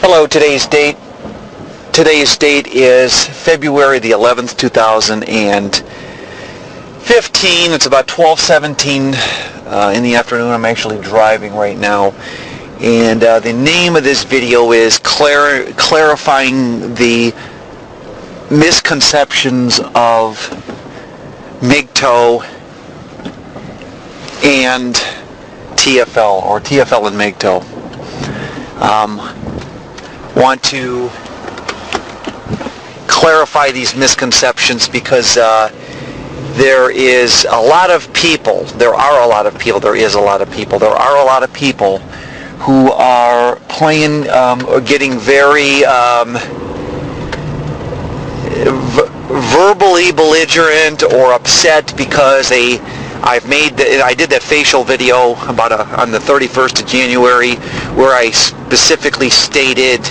Hello, today's date is February the 11th, 2015. It's about 12:17 in the afternoon. I'm actually driving right now. And the name of this video is clarifying the misconceptions of MGTOW and TFL, or TFL and MGTOW. Want to clarify these misconceptions because there are a lot of people who are playing, or getting very verbally belligerent or upset because I did that facial video on the 31st of January where I specifically stated,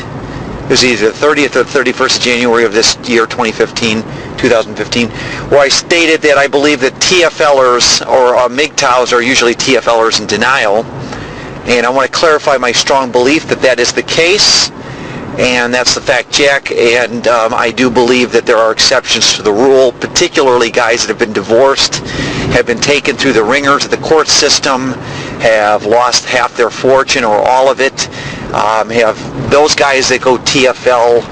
it was either the 30th or the 31st of January of this year, 2015, where I stated that I believe that TFLers or MGTOWs are usually TFLers in denial. And I want to clarify my strong belief that that is the case, and that's the fact check. And I do believe that there are exceptions to the rule, particularly guys that have been divorced, have been taken through the ringers of the court system, have lost half their fortune or all of it. Have those guys that go TFL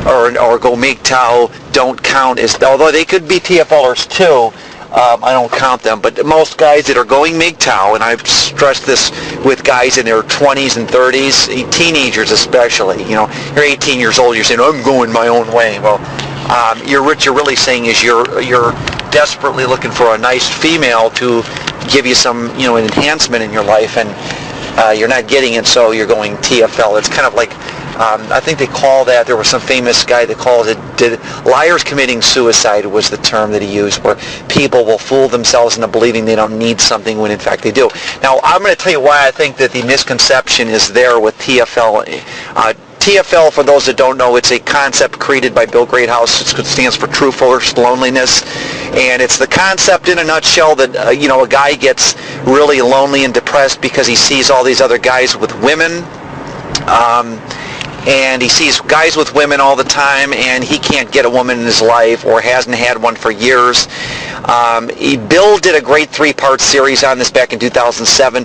or go MGTOW don't count as, although they could be TFLers too. I don't count them, but most guys that are going MGTOW, and I've stressed this with guys in their 20s and 30s, teenagers especially, you're 18 years old, you're saying, I'm going my own way. Well, what you're really saying is you're desperately looking for a nice female to give you some, an enhancement in your life, and you're not getting it, so you're going TFL. It's kind of like, I think they call that, there was some famous guy that called it, liars committing suicide was the term that he used, where people will fool themselves into believing they don't need something when in fact they do. Now, I'm going to tell you why I think that the misconception is there with TFL. TFL, for those that don't know, it's a concept created by Bill Greathouse. It stands for True Forced Loneliness. And it's the concept in a nutshell that, a guy gets really lonely and depressed because he sees all these other guys with women. And he sees guys with women all the time, and he can't get a woman in his life or hasn't had one for years. Bill did a great 3-part series on this back in 2007.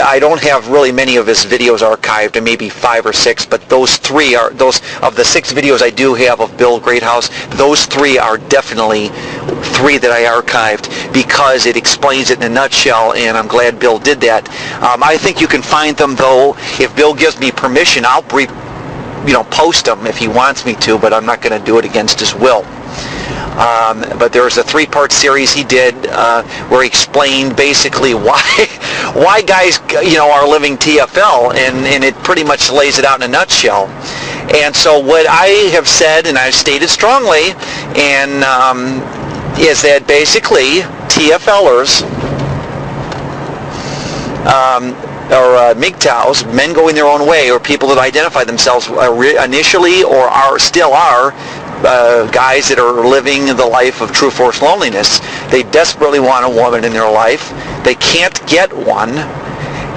I don't have really many of his videos archived, and maybe 5 or 6, but those 3 are, those of the 6 videos I do have of Bill Greathouse, those 3 are definitely 3 that I archived because it explains it in a nutshell, and I'm glad Bill did that. I think you can find them, though. If Bill gives me permission, I'll post them if he wants me to, but I'm not going to do it against his will. But there was a 3-part series he did where he explained basically why guys are living TFL, and it pretty much lays it out in a nutshell. And so what I have said, and I've stated strongly, and is that basically TFLers or MGTOWs, men going their own way, or people that identify themselves initially or still are guys that are living the life of true forced loneliness. They desperately want a woman in their life. They can't get one,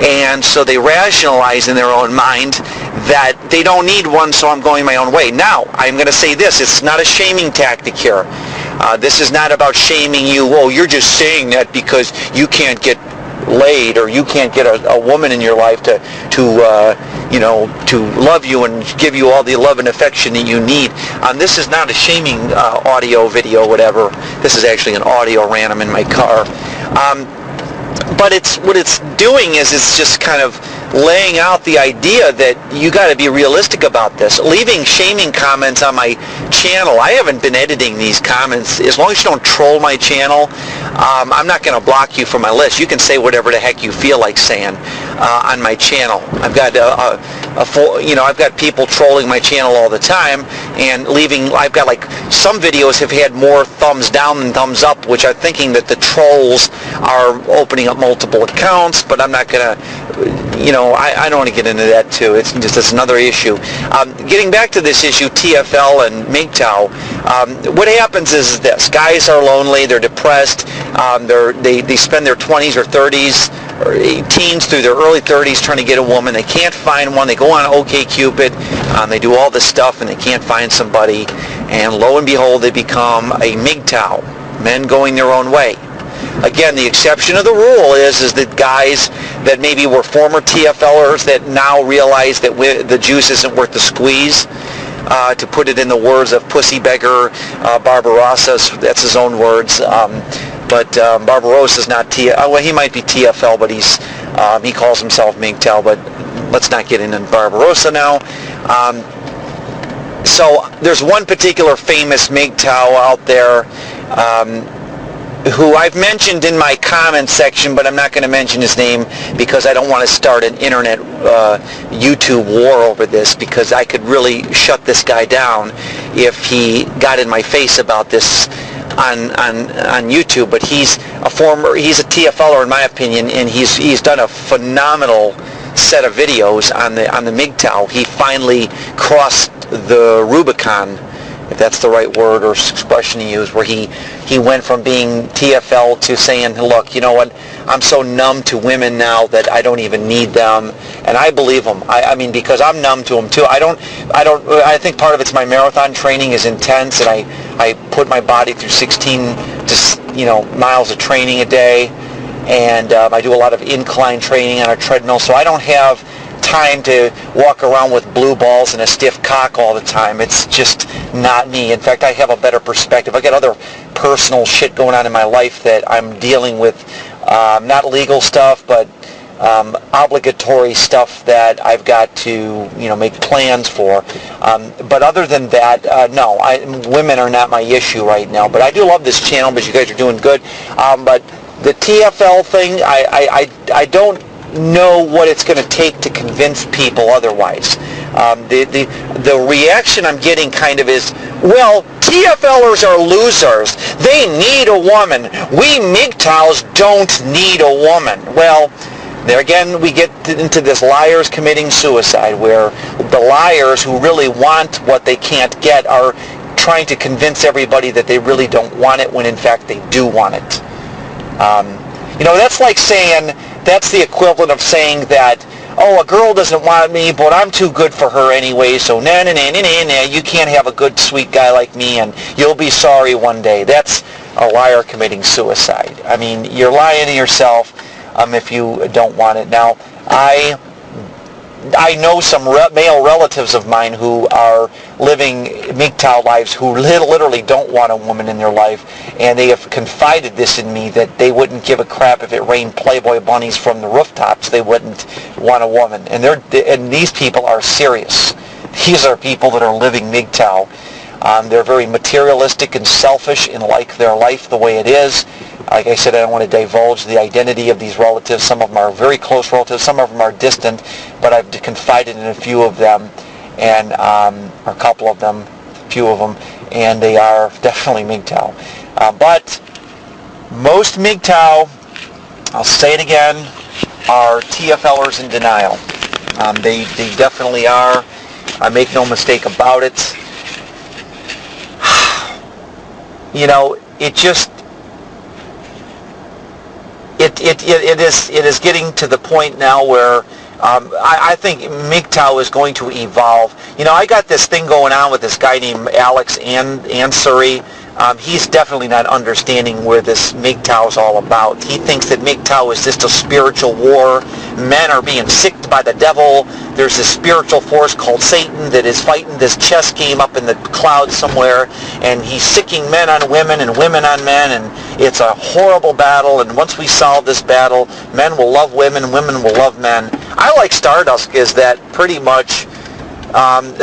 and so they rationalize in their own mind that they don't need one, so I'm going my own way. Now, I'm going to say this. It's not a shaming tactic here. This is not about shaming you. Oh, you're just saying that because you can't get laid, or you can't get a woman in your life to love you and give you all the love and affection that you need. This is not a shaming audio video, whatever. This is actually an audio random in my car. But what it's doing is it's just kind of laying out the idea that you got to be realistic about this. Leaving shaming comments on my channel, I haven't been editing these comments. As long as you don't troll my channel, I'm not going to block you from my list. You can say whatever the heck you feel like saying on my channel. I've got I've got people trolling my channel all the time and leaving. I've got some videos have had more thumbs down than thumbs up, which I'm thinking that the trolls are opening up multiple accounts. But I'm not going to, I don't want to get into that too. It's another issue. Getting back to this issue, TFL and MGTOW, what happens is this: guys are lonely, they're depressed, they spend their 20s or 30s teens through their early 30s trying to get a woman. They can't find one. They go on OkCupid. They do all this stuff, and they can't find somebody. And lo and behold, they become a MGTOW, men going their own way. Again, the exception of the rule is that guys that maybe were former TFLers that now realize that the juice isn't worth the squeeze, to put it in the words of pussy beggar Barbarossa, that's his own words. But Barbarossa's not well, he might be TFL, but he calls himself MGTOW, but let's not get into Barbarossa now. So there's one particular famous MGTOW out there who I've mentioned in my comment section, but I'm not going to mention his name because I don't want to start an internet YouTube war over this, because I could really shut this guy down if he got in my face about this on YouTube. But he's a TFLer in my opinion, and he's done a phenomenal set of videos on the MGTOW. He finally crossed the Rubicon, if that's the right word or expression to use, where he went from being TFL to saying, look, you know what, I'm so numb to women now that I don't even need them. And I believe him. I mean, because I'm numb to them too. I think part of it's my marathon training is intense, and I put my body through 16 miles of training a day, and I do a lot of incline training on a treadmill, so I don't have time to walk around with blue balls and a stiff cock all the time. It's just not me. In fact, I have a better perspective. I got other personal shit going on in my life that I'm dealing with, not legal stuff, but obligatory stuff that I've got to make plans for. But other than that, no, women are not my issue right now. But I do love this channel, but you guys are doing good. But the TFL thing, I don't know what it's going to take to convince people otherwise. The reaction I'm getting kind of is, well, TFLers are losers. They need a woman. We MGTOWs don't need a woman. Well, there again, we get into this liars committing suicide, where the liars who really want what they can't get are trying to convince everybody that they really don't want it, when in fact they do want it. That's like saying, that's the equivalent of saying that, oh, a girl doesn't want me, but I'm too good for her anyway, so you can't have a good, sweet guy like me, and you'll be sorry one day. That's a liar committing suicide. I mean, you're lying to yourself if you don't want it. Now, I know some male relatives of mine who are living MGTOW lives who literally don't want a woman in their life, and they have confided this in me, that they wouldn't give a crap if it rained Playboy bunnies from the rooftops. They wouldn't want a woman. And these people are serious. These are people that are living MGTOW. They're very materialistic and selfish and like their life the way it is. Like I said, I don't want to divulge the identity of these relatives. Some of them are very close relatives. Some of them are distant, but I've confided in a few of them, and or a couple of them, a few of them, and they are definitely MGTOW. But most MGTOW, I'll say it again, are TFLers in denial. They definitely are. I make no mistake about it. It just... It is getting to the point now where I think MGTOW is going to evolve. I got this thing going on with this guy named Alex Ansari. He's definitely not understanding where this MGTOW is all about. He thinks that MGTOW is just a spiritual war. Men are being sicked by the devil. There's this spiritual force called Satan that is fighting this chess game up in the clouds somewhere, and he's sicking men on women and women on men, and it's a horrible battle, and once we solve this battle, men will love women, women will love men. I like Stardust is that pretty much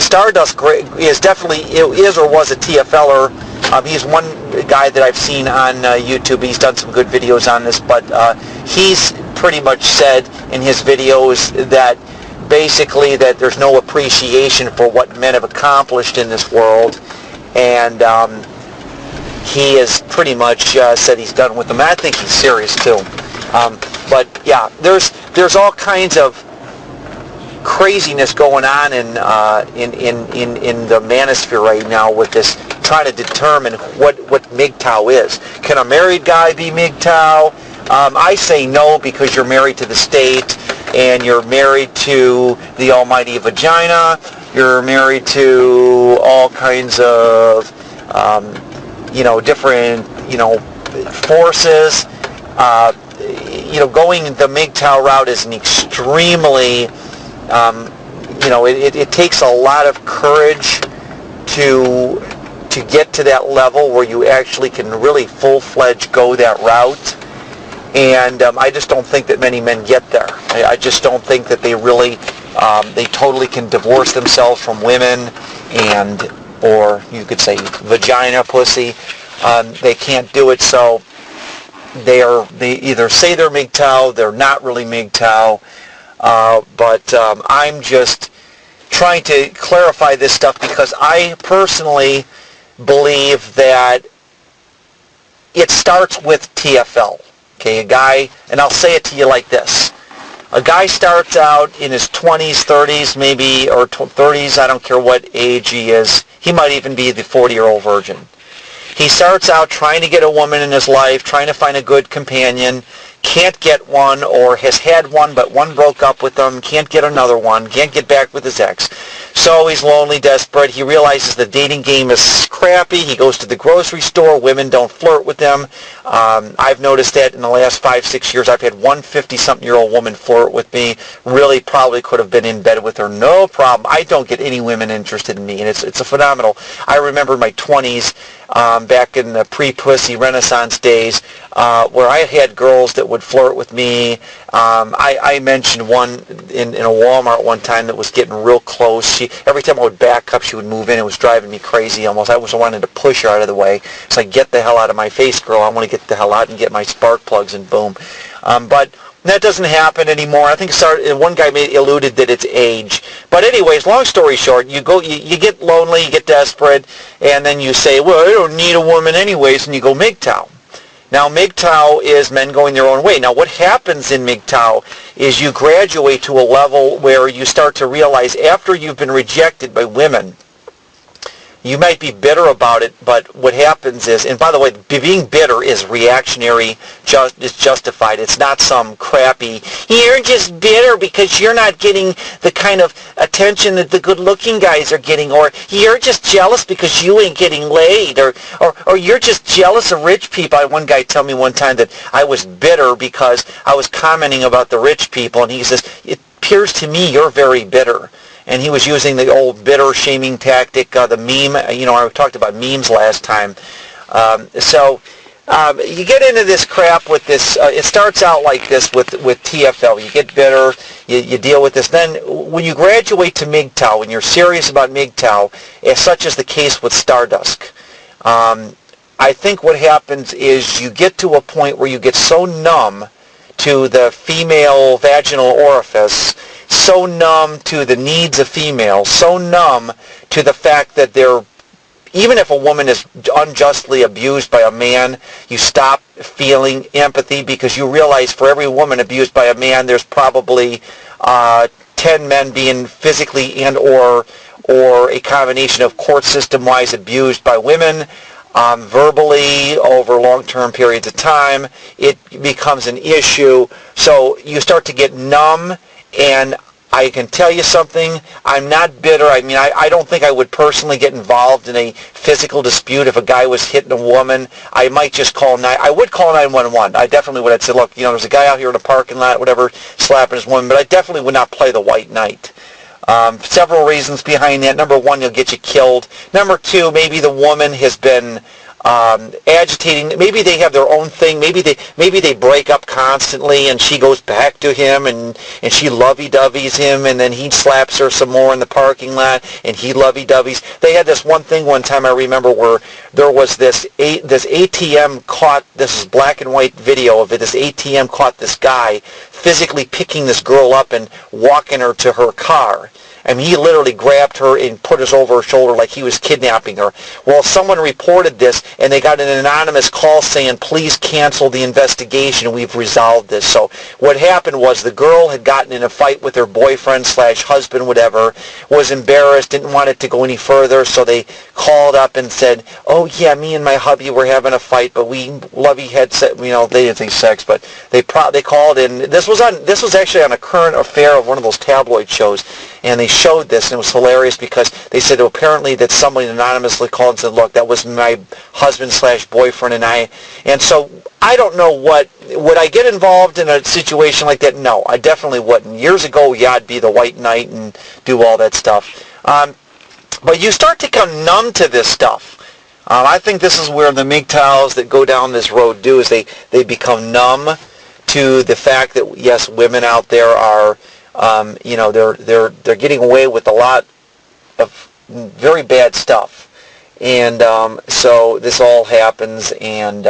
Stardust is definitely is or was a TFLer. He's one guy that I've seen on YouTube. He's done some good videos on this, but he's pretty much said in his videos that basically that there's no appreciation for what men have accomplished in this world, and he has pretty much said he's done with them. I think he's serious too. But yeah, there's all kinds of craziness going on in the manosphere right now with this, trying to determine what MGTOW is. Can a married guy be MGTOW? I say no because you're married to the state and you're married to the almighty vagina. You're married to all kinds of, different, forces. Going the MGTOW route is an extremely, it takes a lot of courage to get to that level where you actually can really full-fledged go that route. And I just don't think that many men get there. I just don't think that they really, they totally can divorce themselves from women or you could say vagina, pussy. They can't do it, so they either say they're MGTOW, they're not really MGTOW, but I'm just trying to clarify this stuff because I personally believe that it starts with TFL. Okay, a guy, and I'll say it to you like this. A guy starts out in his 20s, 30s, maybe, or 30s, I don't care what age he is. He might even be the 40-year-old virgin. He starts out trying to get a woman in his life, trying to find a good companion, can't get one, or has had one, but one broke up with him, can't get another one, can't get back with his ex. So he's lonely, desperate. He realizes the dating game is crappy. He goes to the grocery store. Women don't flirt with him. I've noticed that in the last 5-6 years. I've had one 50-something-year-old woman flirt with me. Really probably could have been in bed with her. No problem. I don't get any women interested in me, and it's a phenomenal. I remember my 20s, back in the pre-pussy Renaissance days, where I had girls that would flirt with me. I mentioned one in a Walmart one time that was getting real close. Every time I would back up, she would move in. It was driving me crazy almost. I was wanting to push her out of the way. It's like, get the hell out of my face, girl. I want to get the hell out and get my spark plugs, and boom. But that doesn't happen anymore. I think one guy alluded that it's age. But anyways, long story short, you get lonely, you get desperate, and then you say, well, I don't need a woman anyways, and you go MGTOW. Now, MGTOW is men going their own way. Now, what happens in MGTOW is you graduate to a level where you start to realize after you've been rejected by women, you might be bitter about it, but what happens is, and by the way, being bitter is reactionary, is justified. It's not some crappy, you're just bitter because you're not getting the kind of attention that the good-looking guys are getting, or you're just jealous because you ain't getting laid, or you're just jealous of rich people. I had one guy tell me one time that I was bitter because I was commenting about the rich people, and he says, it appears to me you're very bitter. And he was using the old bitter shaming tactic, the meme. I talked about memes last time. So you get into this crap with this. It starts out like this with TFL. You get bitter. You deal with this. Then when you graduate to MGTOW, when you're serious about MGTOW, as such is the case with Stardust, I think what happens is you get to a point where you get so numb to the female vaginal orifice, so numb to the needs of females, so numb to the fact that even if a woman is unjustly abused by a man, you stop feeling empathy because you realize for every woman abused by a man, there's probably 10 men being physically and or a combination of court system-wise abused by women. Verbally over long-term periods of time, it becomes an issue. So you start to get numb, and I can tell you something, I'm not bitter. I mean, I don't think I would personally get involved in a physical dispute if a guy was hitting a woman. I might just I would call 911. I definitely would. I'd say, look, there's a guy out here in a parking lot, whatever, slapping his woman, but I definitely would not play the white knight. Several reasons behind that. Number one, you'll get you killed. Number two, maybe the woman has been agitating. Maybe they have their own thing. Maybe they break up constantly, and she goes back to him, and she lovey-doveys him, and then he slaps her some more in the parking lot, and he lovey-doveys. They had this one thing one time I remember where there was this ATM caught. This is black and white video of it. This ATM caught this guy physically picking this girl up and walking her to her car. I mean, he literally grabbed her and put us over her shoulder like he was kidnapping her. Well, someone reported this, and they got an anonymous call saying, please cancel the investigation. We've resolved this. So what happened was the girl had gotten in a fight with her boyfriend / husband, whatever, was embarrassed, didn't want it to go any further, so they called up and said, oh, yeah, me and my hubby were having a fight, but we lovey had sex. You know, they didn't think sex, but they called in. This was actually on a current affair of one of those tabloid shows, and they showed this, and it was hilarious because they said apparently that somebody anonymously called and said, look, that was my husband / boyfriend and I. And so I don't know would I get involved in a situation like that? No, I definitely wouldn't. Years ago, yeah, I'd be the white knight and do all that stuff. But you start to become numb to this stuff. I think this is where the MGTOWs that go down this road do, is they become numb to the fact that, yes, women out there are, you know, they're getting away with a lot of very bad stuff, and so this all happens, and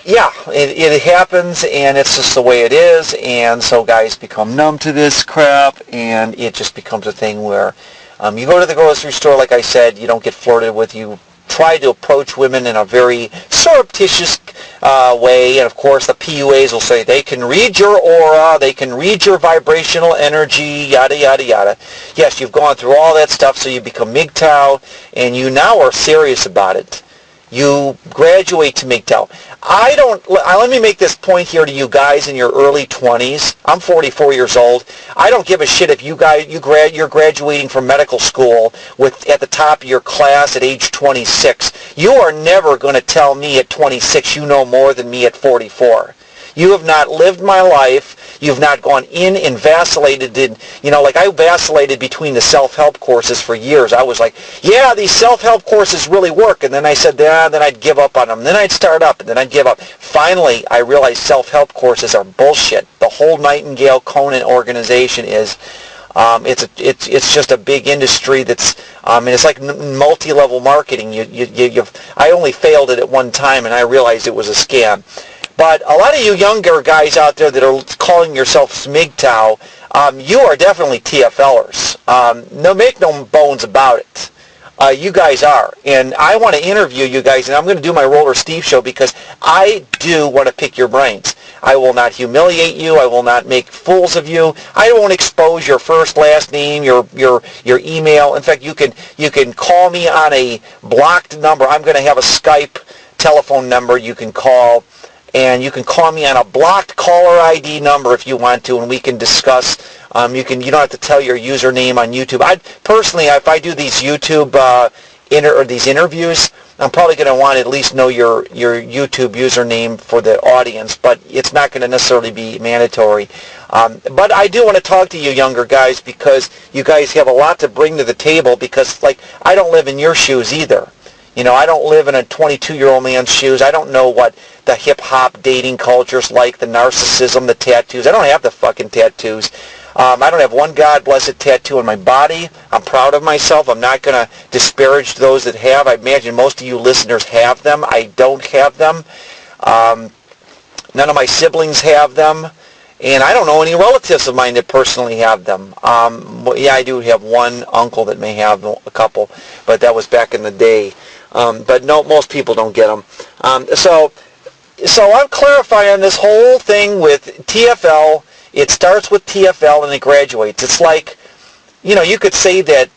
yeah, it happens, and it's just the way it is, and so guys become numb to this crap, and it just becomes a thing where you go to the grocery store, like I said, you don't get flirted with, you try to approach women in a very surreptitious way, and of course the PUAs will say they can read your aura, they can read your vibrational energy, yada yada yada. Yes, you've gone through all that stuff, so you become MGTOW, and you now are serious about it. You graduate to MGTOW. Let me make this point here to you guys in your early 20s. I'm 44 years old. I don't give a shit if you're graduating from medical school at the top of your class at age 26. You are never going to tell me at 26 you know more than me at 44. You have not lived my life. You've not gone in and vacillated. Like I vacillated between the self-help courses for years. I was like, yeah, these self-help courses really work. And then I said, yeah, then I'd give up on them. Then I'd start up, and then I'd give up. Finally, I realized self-help courses are bullshit. The whole Nightingale Conant organization is, it's just a big industry that's, and it's like multi-level marketing. I only failed it at one time, and I realized it was a scam. But a lot of you younger guys out there that are calling yourselves MGTOW, you are definitely TFLers. No, make no bones about it. You guys are. And I want to interview you guys, and I'm going to do my Roller Steve show because I do want to pick your brains. I will not humiliate you. I will not make fools of you. I won't expose your first, last name, your email. In fact, you can call me on a blocked number. I'm going to have a Skype telephone number you can call. And you can call me on a blocked caller ID number if you want to, and we can discuss. You don't have to tell your username on YouTube. Personally, if I do these YouTube these interviews, I'm probably going to want to at least know your YouTube username for the audience, but it's not going to necessarily be mandatory. But I do want to talk to you younger guys because you guys have a lot to bring to the table. Because I don't live in your shoes either. I don't live in a 22-year-old man's shoes. I don't know what the hip-hop dating culture's like, the narcissism, the tattoos. I don't have the fucking tattoos. I don't have one God-blessed tattoo on my body. I'm proud of myself. I'm not going to disparage those that have. I imagine most of you listeners have them. I don't have them. None of my siblings have them. And I don't know any relatives of mine that personally have them. Yeah, I do have one uncle that may have a couple, but that was back in the day. But no, most people don't get them. So I'm clarifying this whole thing with TFL. It starts with TFL and it graduates. It's like, you could say that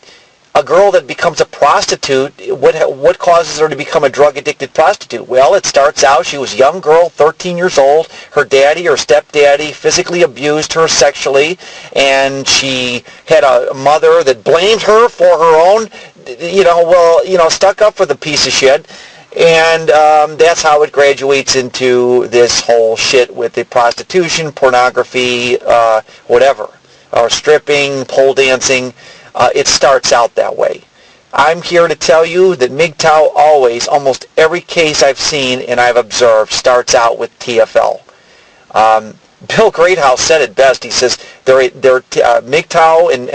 a girl that becomes a prostitute, what causes her to become a drug-addicted prostitute? Well, it starts out, she was a young girl, 13 years old. Her daddy or stepdaddy physically abused her sexually, and she had a mother that blamed her for her own, stuck up for the piece of shit. And that's how it graduates into this whole shit with the prostitution, pornography, whatever, or stripping, pole dancing. It starts out that way. I'm here to tell you that MGTOW always, almost every case I've seen and I've observed, starts out with TFL. Bill Greathouse said it best. He says they're MGTOW and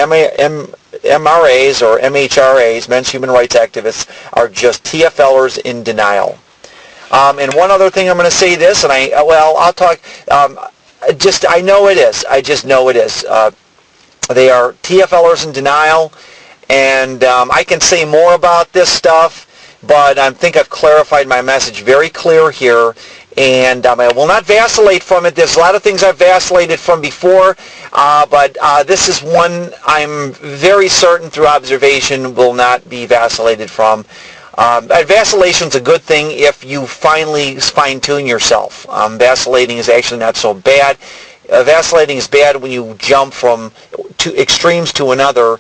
MRAs or MHRAs, men's human rights activists, are just TFLers in denial. And one other thing I'm going to say this, and I'll talk, I know it is. I just know it is. They are TFLers in denial, and I can say more about this stuff, but I think I've clarified my message very clear here, and I will not vacillate from it. There's a lot of things I've vacillated from before, but this is one I'm very certain through observation will not be vacillated from. Vacillation's a good thing if you finally fine-tune yourself. Vacillating is actually not so bad. Vacillating is bad when you jump from two extremes to another.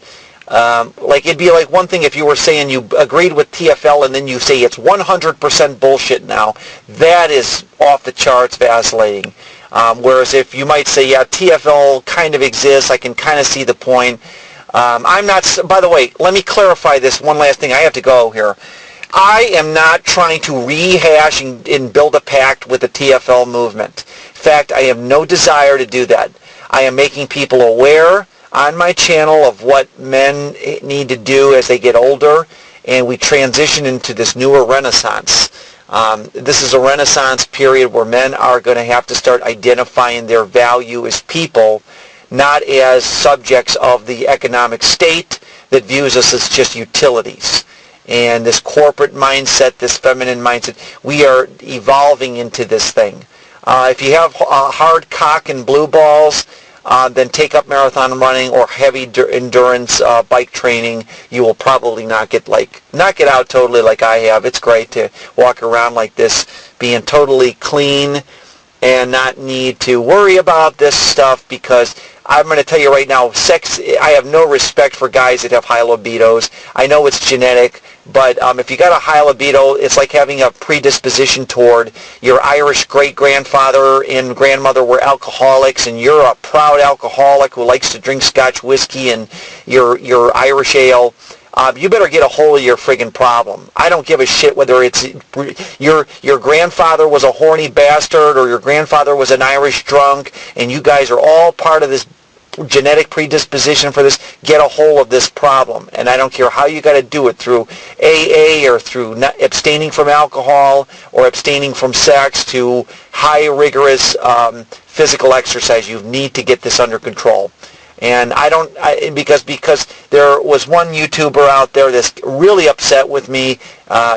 Like it'd be like one thing if you were saying you agreed with TFL and then you say it's 100% bullshit now. That is off the charts vacillating. Whereas if you might say, yeah, TFL kind of exists, I can kind of see the point. I'm not, by the way, let me clarify this one last thing. I have to go here. I am not trying to rehash and build a pact with the TFL movement. In fact, I have no desire to do that. I am making people aware on my channel of what men need to do as they get older, and we transition into this newer renaissance. This is a renaissance period where men are going to have to start identifying their value as people, not as subjects of the economic state that views us as just utilities. And this corporate mindset, this feminine mindset, we are evolving into this thing. If you have hard cock and blue balls, then take up marathon running or heavy endurance bike training. You will probably not get out totally like I have. It's great to walk around like this, being totally clean and not need to worry about this stuff, because I'm going to tell you right now, I have no respect for guys that have high libidos. I know it's genetic, but if you got a high libido, it's like having a predisposition toward your Irish great-grandfather and grandmother were alcoholics, and you're a proud alcoholic who likes to drink Scotch whiskey and your Irish ale. You better get a hold of your friggin' problem. I don't give a shit whether it's your grandfather was a horny bastard or your grandfather was an Irish drunk, and you guys are all part of this genetic predisposition for this. Get a hold of this problem, and I don't care how you got to do it, through AA or through abstaining from alcohol or abstaining from sex to high rigorous physical exercise. You need to get this under control. And because there was one YouTuber out there that's really upset with me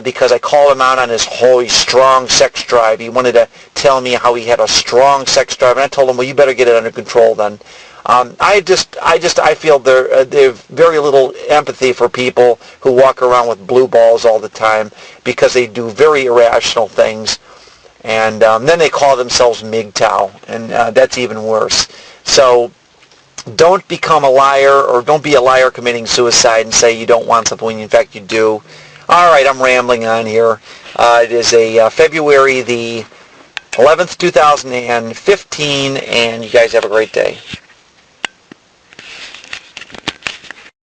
because I called him out on his whole strong sex drive. He wanted to tell me how he had a strong sex drive, and I told him, well, you better get it under control then. I feel they've very little empathy for people who walk around with blue balls all the time because they do very irrational things, and then they call themselves MGTOW, and that's even worse. So don't become a liar, or don't be a liar committing suicide and say you don't want something when in fact you do. All right, I'm rambling on here. It is February the 11th, 2015, and you guys have a great day.